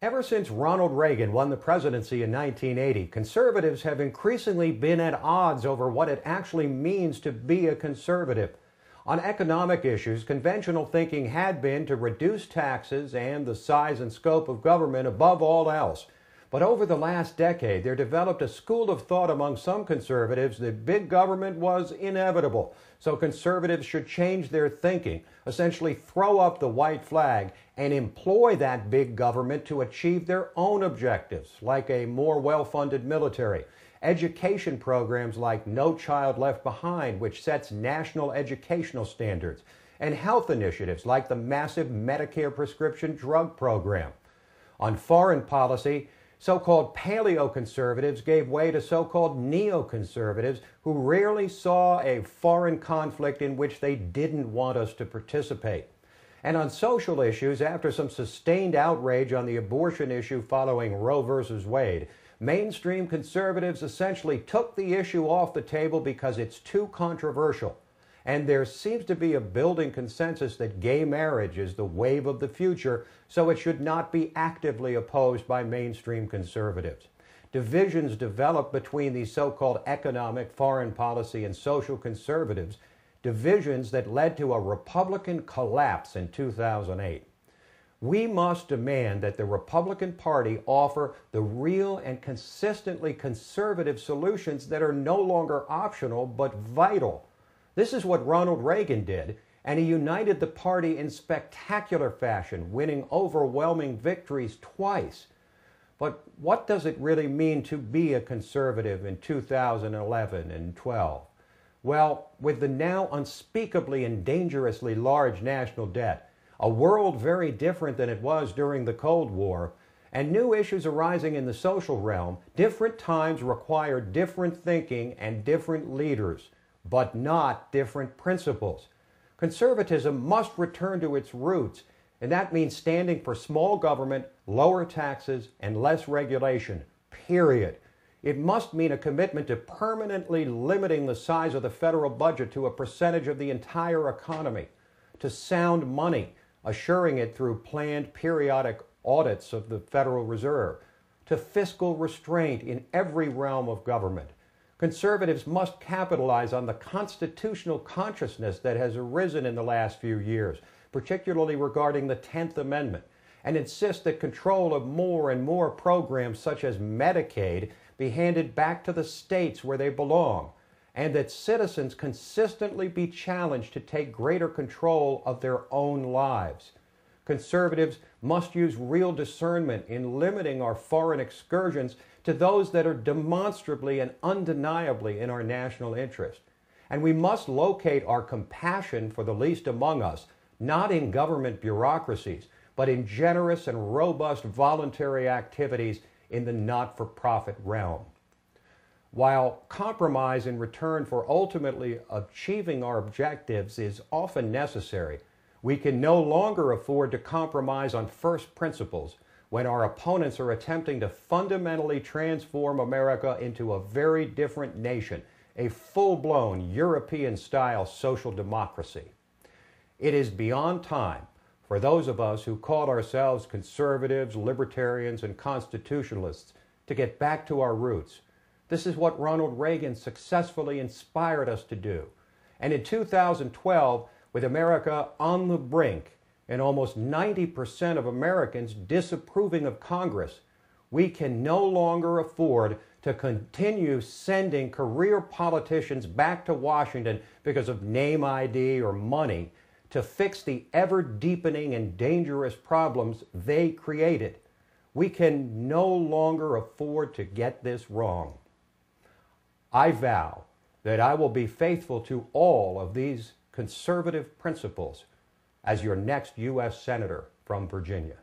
Ever since Ronald Reagan won the presidency in 1980, conservatives have increasingly been at odds over what it actually means to be a conservative. On economic issues, conventional thinking had been to reduce taxes and the size and scope of government above all else. But over the last decade, there developed a school of thought among some conservatives that big government was inevitable. So conservatives should change their thinking, essentially throw up the white flag, and employ that big government to achieve their own objectives, like a more well-funded military, education programs like No Child Left Behind, which sets national educational standards, and health initiatives like the massive Medicare prescription drug program. On foreign policy, so-called paleoconservatives gave way to so-called neoconservatives who rarely saw a foreign conflict in which they didn't want us to participate. And on social issues, after some sustained outrage on the abortion issue following Roe v. Wade, mainstream conservatives essentially took the issue off the table because it's too controversial. And there seems to be a building consensus that gay marriage is the wave of the future, so it should not be actively opposed by mainstream conservatives. Divisions developed between these so-called economic, foreign policy, and social conservatives, divisions that led to a Republican collapse in 2008. We must demand that the Republican Party offer the real and consistently conservative solutions that are no longer optional but vital. This is what Ronald Reagan did, and he united the party in spectacular fashion, winning overwhelming victories twice. But what does it really mean to be a conservative in 2011 and 12? Well, with the now unspeakably and dangerously large national debt, a world very different than it was during the Cold War, and new issues arising in the social realm, different times require different thinking and different leaders, but not different principles. Conservatism must return to its roots, and that means standing for small government, lower taxes, and less regulation, period. It must mean a commitment to permanently limiting the size of the federal budget to a percentage of the entire economy, to sound money, assuring it through planned periodic audits of the Federal Reserve, to fiscal restraint in every realm of government. Conservatives must capitalize on the constitutional consciousness that has arisen in the last few years, particularly regarding the 10th Amendment, and insist that control of more and more programs such as Medicaid be handed back to the states where they belong, and that citizens consistently be challenged to take greater control of their own lives. Conservatives must use real discernment in limiting our foreign excursions to those that are demonstrably and undeniably in our national interest. And we must locate our compassion for the least among us, not in government bureaucracies, but in generous and robust voluntary activities in the not-for-profit realm. While compromise in return for ultimately achieving our objectives is often necessary, we can no longer afford to compromise on first principles when our opponents are attempting to fundamentally transform America into a very different nation, a full-blown European-style social democracy. It is beyond time for those of us who call ourselves conservatives, libertarians, and constitutionalists to get back to our roots. This is what Ronald Reagan successfully inspired us to do. And in 2012, with America on the brink and almost 90% of Americans disapproving of Congress, we can no longer afford to continue sending career politicians back to Washington because of name ID or money to fix the ever-deepening and dangerous problems they created. We can no longer afford to get this wrong. I vow that I will be faithful to all of these conservative principles as your next U.S. Senator from Virginia.